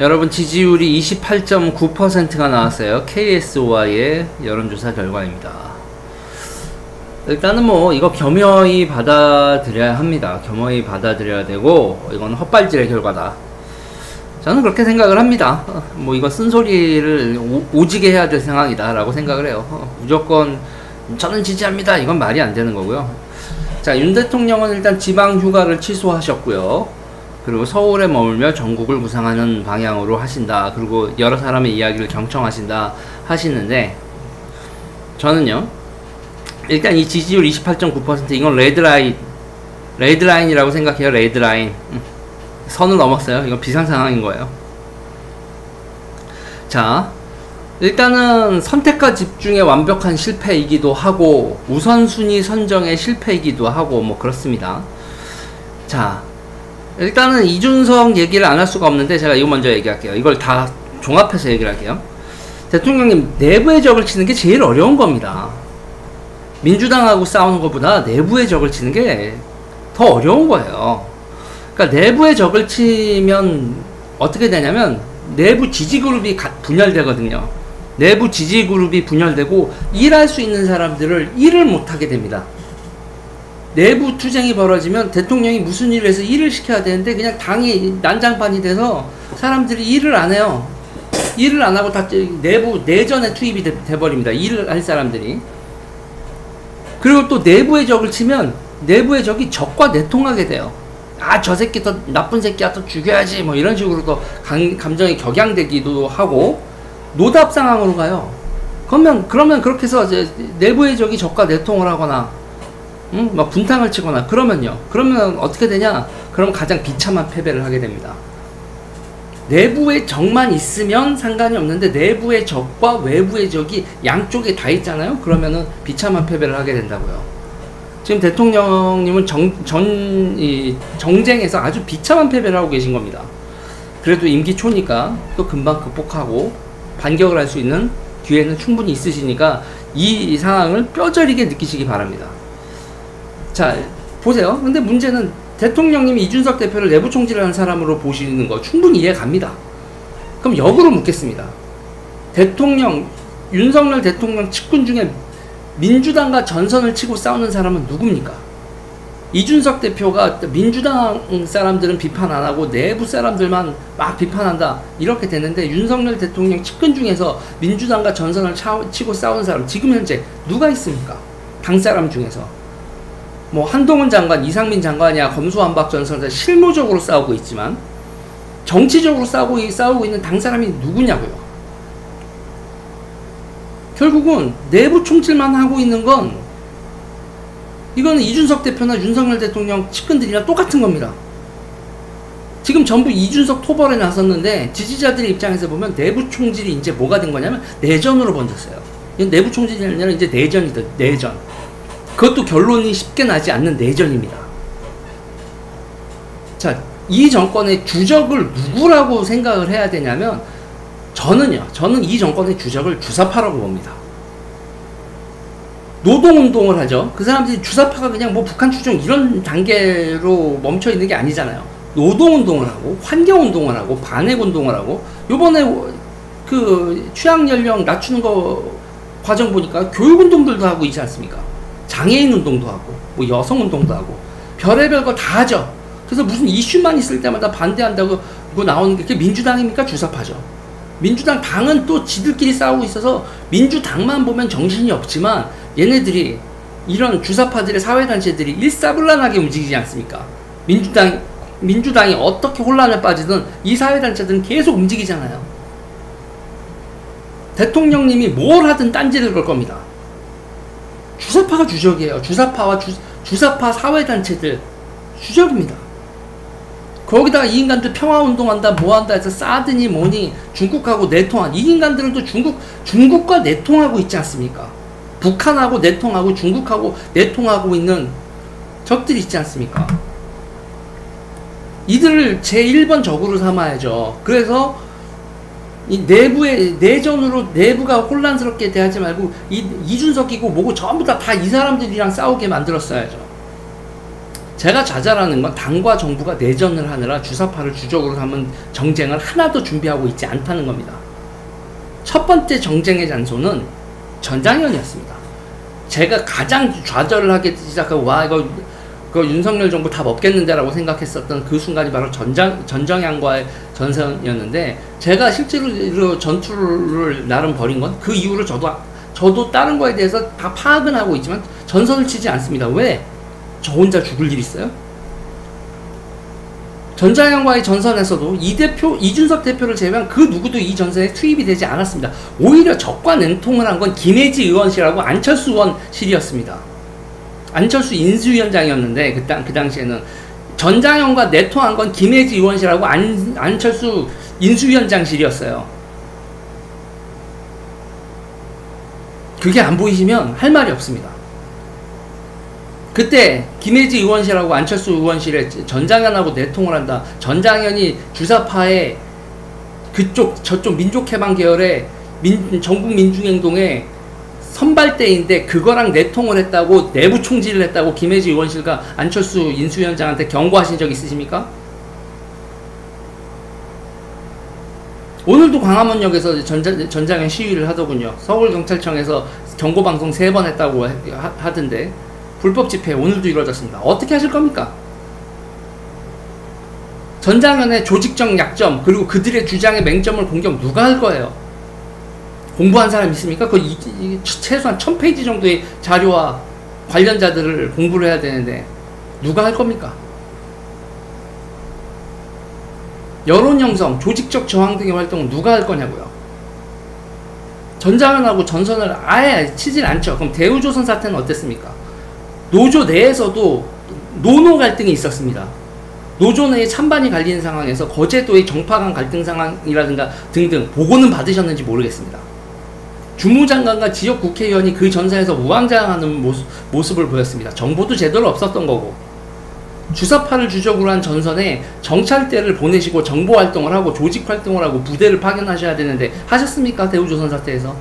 여러분 지지율이 28.9%가 나왔어요. KSOI의 여론조사 결과입니다. 일단은 뭐 이거 겸허히 받아들여야 합니다. 겸허히 받아들여야 되고 이건 헛발질의 결과다. 저는 그렇게 생각을 합니다. 뭐 이거 쓴소리를 오지게 해야 될 상황이다 라고 생각을 해요. 무조건 저는 지지합니다 이건 말이 안 되는 거고요. 자, 윤 대통령은 일단 지방 휴가를 취소하셨고요. 그리고 서울에 머물며 전국을 구상하는 방향으로 하신다. 그리고 여러 사람의 이야기를 경청하신다 하시는데, 저는요 일단 이 지지율 28.9% 이건 레드라인이라고 생각해요. 레드라인. 선을 넘었어요. 이건 비상상황인 거예요. 자, 일단은 선택과 집중의 완벽한 실패이기도 하고 우선순위 선정의 실패이기도 하고 뭐 그렇습니다. 자, 일단은 이준석 얘기를 안 할 수가 없는데 제가 이거 먼저 얘기할게요. 이걸 다 종합해서 얘기를 할게요. 대통령님 내부의 적을 치는 게 제일 어려운 겁니다. 민주당하고 싸우는 것보다 내부의 적을 치는 게 더 어려운 거예요. 그러니까 내부의 적을 치면 어떻게 되냐면 내부 지지그룹이 분열되거든요. 내부 지지그룹이 분열되고 일할 수 있는 사람들을 일을 못하게 됩니다. 내부 투쟁이 벌어지면 대통령이 무슨 일을 해서 일을 시켜야 되는데 그냥 당이 난장판이 돼서 사람들이 일을 안 해요. 일을 안 하고 다 내부 내전에 투입이 돼버립니다. 일을 할 사람들이. 그리고 또 내부의 적을 치면 내부의 적이 적과 내통하게 돼요. 아, 저 새끼 더 나쁜 새끼야 더 죽여야지 뭐 이런 식으로 또 감정이 격양되기도 하고 노답 상황으로 가요. 그러면 그렇게 해서 이제 내부의 적이 적과 내통을 하거나 막 분탕을 치거나 그러면 어떻게 되냐? 그럼 가장 비참한 패배를 하게 됩니다. 내부의 적만 있으면 상관이 없는데 내부의 적과 외부의 적이 양쪽에 다 있잖아요. 그러면은 비참한 패배를 하게 된다고요. 지금 대통령님은 정쟁에서 아주 비참한 패배를 하고 계신 겁니다. 그래도 임기 초니까 또 금방 극복하고 반격을 할 수 있는 기회는 충분히 있으시니까 이 상황을 뼈저리게 느끼시기 바랍니다. 자, 보세요. 근데 문제는 대통령님이 이준석 대표를 내부 총질하는 사람으로 보시는 거 충분히 이해 갑니다. 그럼 역으로 묻겠습니다. 윤석열 대통령 측근 중에 민주당과 전선을 치고 싸우는 사람은 누굽니까? 이준석 대표가 민주당 사람들은 비판 안 하고 내부 사람들만 막 비판한다 이렇게 되는데 윤석열 대통령 측근 중에서 민주당과 전선을 치고 싸우는 사람 지금 현재 누가 있습니까? 당 사람 중에서 뭐 한동훈 장관, 이상민 장관이야 검수완박 전선에서 실무적으로 싸우고 있지만 정치적으로 싸우고 있는 당 사람이 누구냐고요. 결국은 내부 총질만 하고 있는 건 이거는 이준석 대표나 윤석열 대통령 측근들이랑 똑같은 겁니다. 지금 전부 이준석 토벌에 나섰는데 지지자들의 입장에서 보면 내부 총질이 이제 뭐가 된 거냐면 내전으로 번졌어요. 이건 내부 총질이 아니라 이제 내전이다. 내전. 그것도 결론이 쉽게 나지 않는 내전입니다. 자, 이 정권의 주적을 누구라고 생각을 해야 되냐면 저는 이 정권의 주적을 주사파라고 봅니다. 노동운동을 하죠. 그 사람들이 주사파가 그냥 뭐 북한 추종 이런 단계로 멈춰있는 게 아니잖아요. 노동운동을 하고 환경운동을 하고 반핵운동을 하고 요번에 그 취약연령 낮추는 거 과정 보니까 교육운동들도 하고 있지 않습니까? 장애인 운동도 하고 뭐 여성운동도 하고 별의별 거 다 하죠. 그래서 무슨 이슈만 있을 때마다 반대한다고 그거 나오는 게 그게 민주당입니까? 주사파죠. 민주당 당은 또 지들끼리 싸우고 있어서 민주당만 보면 정신이 없지만 얘네들이 이런 주사파들의 사회단체들이 일사불란하게 움직이지 않습니까? 민주당이 어떻게 혼란에 빠지든 이 사회단체들은 계속 움직이잖아요. 대통령님이 뭘 하든 딴지를 걸 겁니다. 주사파가 주적이에요. 주사파와 주사파 사회단체들 주적입니다. 거기다가 이 인간들 평화운동한다 뭐한다 해서 싸드니 뭐니 중국하고 내통한 이 인간들은 또 중국과 내통하고 있지 않습니까? 북한하고 내통하고 중국하고 내통하고 있는 적들이 있지 않습니까? 이들을 제1번 적으로 삼아야죠. 그래서 이 내부의 내전으로 내부가 혼란스럽게 대하지 말고 이준석이고 뭐고 전부 다 이 사람들이랑 싸우게 만들었어야죠. 제가 좌절하는 건 당과 정부가 내전을 하느라 주사파를 주적으로 삼은 정쟁을 하나도 준비하고 있지 않다는 겁니다. 첫 번째 정쟁의 잔소는 전장현이었습니다. 제가 가장 좌절을 하기 시작하고 와 이거 그 윤석열 정부 다 먹겠는데 라고 생각했었던 그 순간이 바로 전정현과의 전선이었는데, 제가 실제로 전투를 나름 벌인 건 그 이후로 저도 다른 거에 대해서 다 파악은 하고 있지만 전선을 치지 않습니다. 왜? 저 혼자 죽을 일 있어요? 전장현과의 전선에서도 이준석 대표를 제외한 그 누구도 이 전선에 투입이 되지 않았습니다. 오히려 적과 냉통을 한 건 김혜지 의원실하고 안철수 의원실이었습니다. 안철수 인수위원장이었는데 그 당시에는 전장현과 내통한 건 김혜지 의원실하고 안철수 인수위원장실이었어요. 그게 안 보이시면 할 말이 없습니다. 그때 김혜지 의원실하고 안철수 의원실에 전장현하고 내통을 한다. 전장현이 주사파의 저쪽 민족해방 계열의 전국민중행동의 선발대인데 그거랑 내통을 했다고, 내부 총질을 했다고 김혜지 의원실과 안철수 인수위원장한테 경고하신 적 있으십니까? 오늘도 광화문역에서 전장현 시위를 하더군요. 서울경찰청에서 경고방송 3번 했다고 하던데, 불법 집회 오늘도 이루어졌습니다. 어떻게 하실 겁니까? 전장현의 조직적 약점 그리고 그들의 주장의 맹점을 공격 누가 할 거예요? 공부한 사람 있습니까? 최소한 1000페이지 정도의 자료와 관련자들을 공부를 해야 되는데 누가 할 겁니까? 여론 형성, 조직적 저항 등의 활동은 누가 할 거냐고요? 전장현하고 전선을 아예 치질 않죠. 그럼 대우조선 사태는 어땠습니까? 노조 내에서도 노노 갈등이 있었습니다. 노조 내에 찬반이 갈리는 상황에서 거제도의 정파 간 갈등 상황이라든가 등등 보고는 받으셨는지 모르겠습니다. 주무장관과 지역 국회의원이 그 전사에서 우왕좌왕하는 모습을 보였습니다. 정보도 제대로 없었던 거고, 주사파를 주적으로 한 전선에 정찰대를 보내시고 정보활동을 하고 조직활동을 하고 부대를 파견하셔야 되는데 하셨습니까? 대우조선 사태에서.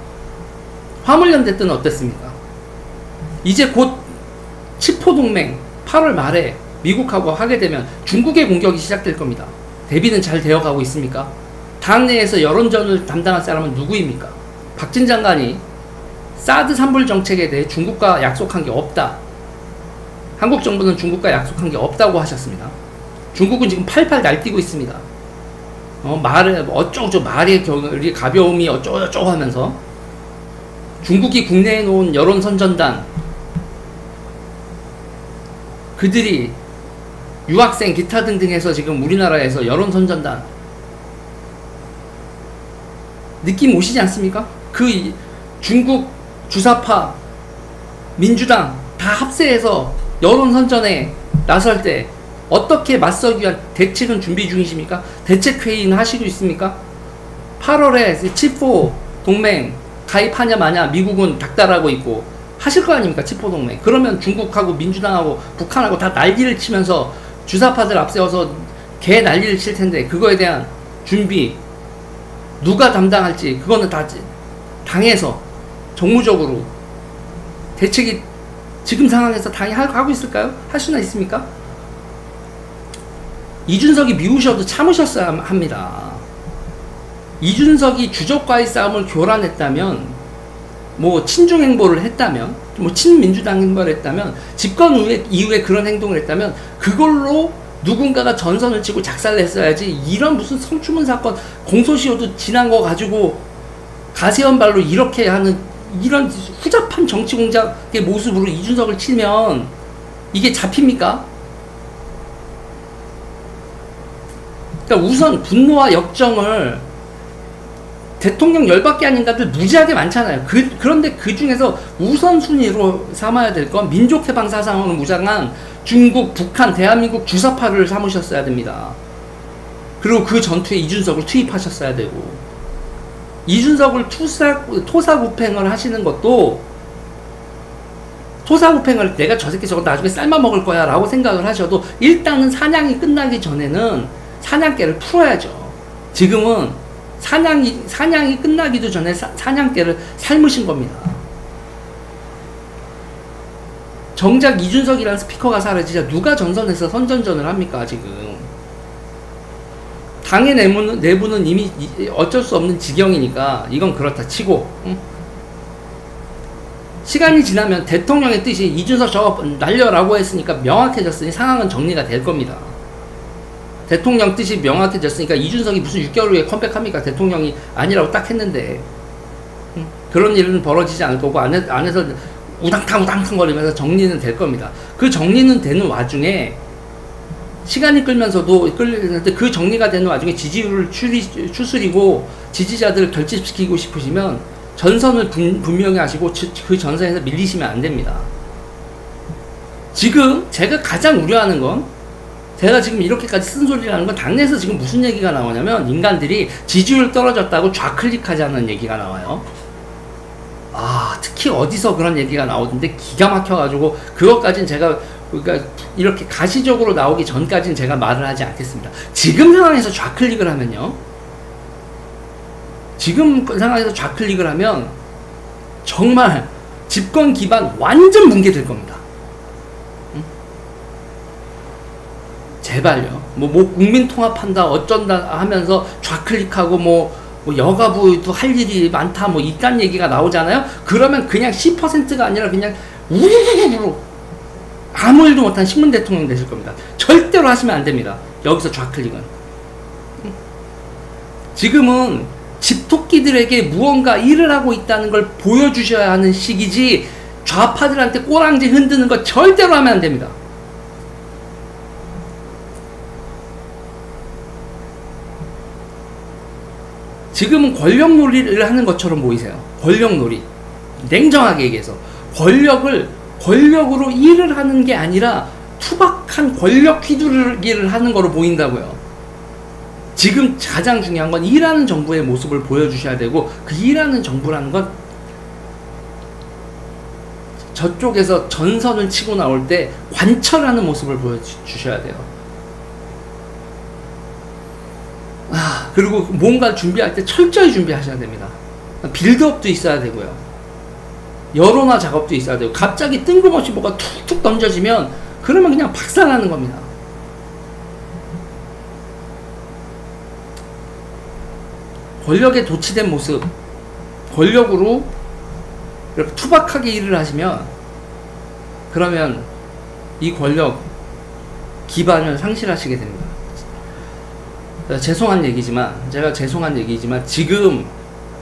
화물연대 때는 어땠습니까? 이제 곧 치포동맹 8월 말에 미국하고 하게 되면 중국의 공격이 시작될 겁니다. 대비는 잘 되어가고 있습니까? 당내에서 여론전을 담당할 사람은 누구입니까? 박진 장관이 사드 산불 정책에 대해 중국과 약속한 게 없다. 한국 정부는 중국과 약속한 게 없다고 하셨습니다. 중국은 지금 팔팔 날뛰고 있습니다. 말의 결이 가벼움이 어쩌고저쩌고 하면서 중국이 국내에 놓은 여론선전단, 그들이 유학생 기타 등등해서 지금 우리나라에서 여론선전단 느낌 오시지 않습니까? 그 중국 주사파 민주당 다 합세해서 여론선전에 나설 때 어떻게 맞서기 위한 대책은 준비 중이십니까? 대책회의는 하시고 있습니까? 8월에 치포 동맹 가입하냐 마냐 미국은 닥달하고 있고 하실 거 아닙니까? 치포 동맹. 그러면 중국하고 민주당하고 북한하고 다 난리를 치면서 주사파들 앞세워서 개 난리를 칠 텐데 그거에 대한 준비 누가 담당할지 그거는 다 당에서 정무적으로 대책이 지금 상황에서 당이 하고 있을까요? 할 수나 있습니까? 이준석이 미우셔도 참으셨어야 합니다. 이준석이 주적과의 싸움을 교란했다면, 뭐 친중 행보를 했다면, 뭐 친민주당 행보를 했다면, 집권 이후에 그런 행동을 했다면 그걸로 누군가가 전선을 치고 작살을 했어야지. 이런 무슨 성추문 사건 공소시효도 지난 거 가지고 가세연발로 이렇게 하는 이런 후잡한 정치 공작의 모습으로 이준석을 치면 이게 잡힙니까? 그러니까 우선 분노와 역정을 대통령 열받게 하는 인간들 무지하게 많잖아요. 그런데 그 중에서 우선순위로 삼아야 될 건 민족해방 사상으로 무장한 중국, 북한, 대한민국 주사파를 삼으셨어야 됩니다. 그리고 그 전투에 이준석을 투입하셨어야 되고, 이준석을 토사구팽을 하시는 것도, 토사구팽을 내가 저 새끼 저거 나중에 삶아 먹을 거야 라고 생각을 하셔도 일단은 사냥이 끝나기 전에는 사냥개를 풀어야죠. 지금은 사냥이 끝나기도 전에 사냥개를 삶으신 겁니다. 정작 이준석이라는 스피커가 사라지자 누가 전선에서 선전전을 합니까 지금. 당의 내부는 이미 어쩔 수 없는 지경이니까 이건 그렇다 치고, 응? 시간이 지나면 대통령의 뜻이 이준석 저거 날려라고 했으니까 명확해졌으니 상황은 정리가 될 겁니다. 대통령 뜻이 명확해졌으니까 이준석이 무슨 6개월 후에 컴백합니까? 대통령이 아니라고 딱 했는데. 응? 그런 일은 벌어지지 않을 거고 안에서 우당탕 거리면서 정리는 될 겁니다. 그 정리는 되는 와중에 시간이 끌면서도 그 정리가 되는 와중에 지지율을 추스리고 지지자들을 결집시키고 싶으시면 전선을 분명히 하시고 그 전선에서 밀리시면 안 됩니다. 지금 제가 가장 우려하는 건, 제가 지금 이렇게까지 쓴소리를 하는 건 당내에서 지금 무슨 얘기가 나오냐면 인간들이 지지율 떨어졌다고 좌클릭하자는 얘기가 나와요. 아, 특히 어디서 그런 얘기가 나오던데 기가 막혀가지고 그것까진 제가, 그러니까 이렇게 가시적으로 나오기 전까지는 제가 말을 하지 않겠습니다. 지금 상황에서 좌클릭을 하면요, 지금 상황에서 좌클릭을 하면 정말 집권 기반 완전 붕괴될 겁니다. 응? 제발요. 뭐 국민 통합한다 어쩐다 하면서 좌클릭하고 뭐 여가부도 할 일이 많다 뭐 이딴 얘기가 나오잖아요. 그러면 그냥 10%가 아니라 그냥 우르르르 아무 일도 못한 식문 대통령 되실 겁니다. 절대로 하시면 안 됩니다. 여기서 좌클릭은. 응? 지금은 집토끼들에게 무언가 일을 하고 있다는 걸 보여주셔야 하는 시기지, 좌파들한테 꼬랑지 흔드는 거 절대로 하면 안 됩니다. 지금은 권력놀이를 하는 것처럼 보이세요. 권력놀이. 냉정하게 얘기해서 권력으로 일을 하는 게 아니라 투박한 권력 휘두르기를 하는 거로 보인다고요. 지금 가장 중요한 건 일하는 정부의 모습을 보여주셔야 되고, 그 일하는 정부라는 건 저쪽에서 전선을 치고 나올 때 관철하는 모습을 보여주셔야 돼요. 그리고 뭔가를 준비할 때 철저히 준비하셔야 됩니다. 빌드업도 있어야 되고요. 여론화 작업도 있어야 되고, 갑자기 뜬금없이 뭐가 툭툭 던져지면 그러면 그냥 박살나는 겁니다. 권력에 도취된 모습, 권력으로 이렇게 투박하게 일을 하시면, 그러면 이 권력 기반을 상실하시게 됩니다. 제가 죄송한 얘기지만 지금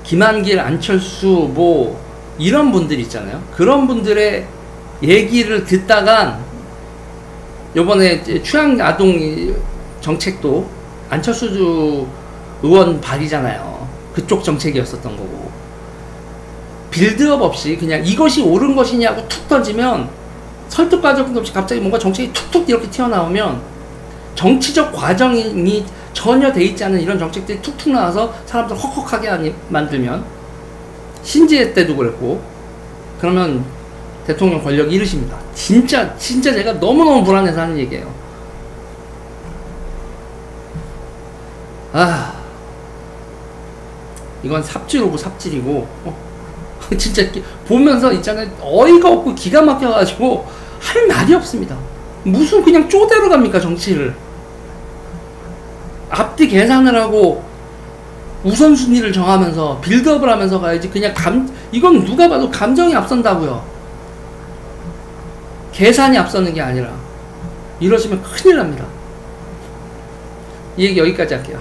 김한길, 안철수 뭐 이런 분들 있잖아요. 그런 분들의 얘기를 듣다간 요번에 취향아동 정책도 안철수 의원 발이잖아요. 그쪽 정책이었었던 거고, 빌드업 없이 그냥 이것이 옳은 것이냐고 툭 던지면, 설득 과정 없이 갑자기 뭔가 정책이 툭툭 이렇게 튀어나오면, 정치적 과정이 전혀 돼 있지 않은 이런 정책들이 툭툭 나와서 사람들 헉헉하게 만들면, 신지혜 때도 그랬고, 그러면 대통령 권력 잃으십니다. 진짜 제가 너무너무 불안해서 하는 얘기예요. 이건 삽질이고 삽질이고, 진짜 보면서 있잖아요, 어이가 없고 기가 막혀가지고 할 말이 없습니다. 무슨 그냥 쪼대로 갑니까 정치를. 앞뒤 계산을 하고 우선순위를 정하면서 빌드업을 하면서 가야지. 그냥 이건 누가 봐도 감정이 앞선다고요. 계산이 앞서는 게 아니라. 이러시면 큰일 납니다. 이 얘기 여기까지 할게요.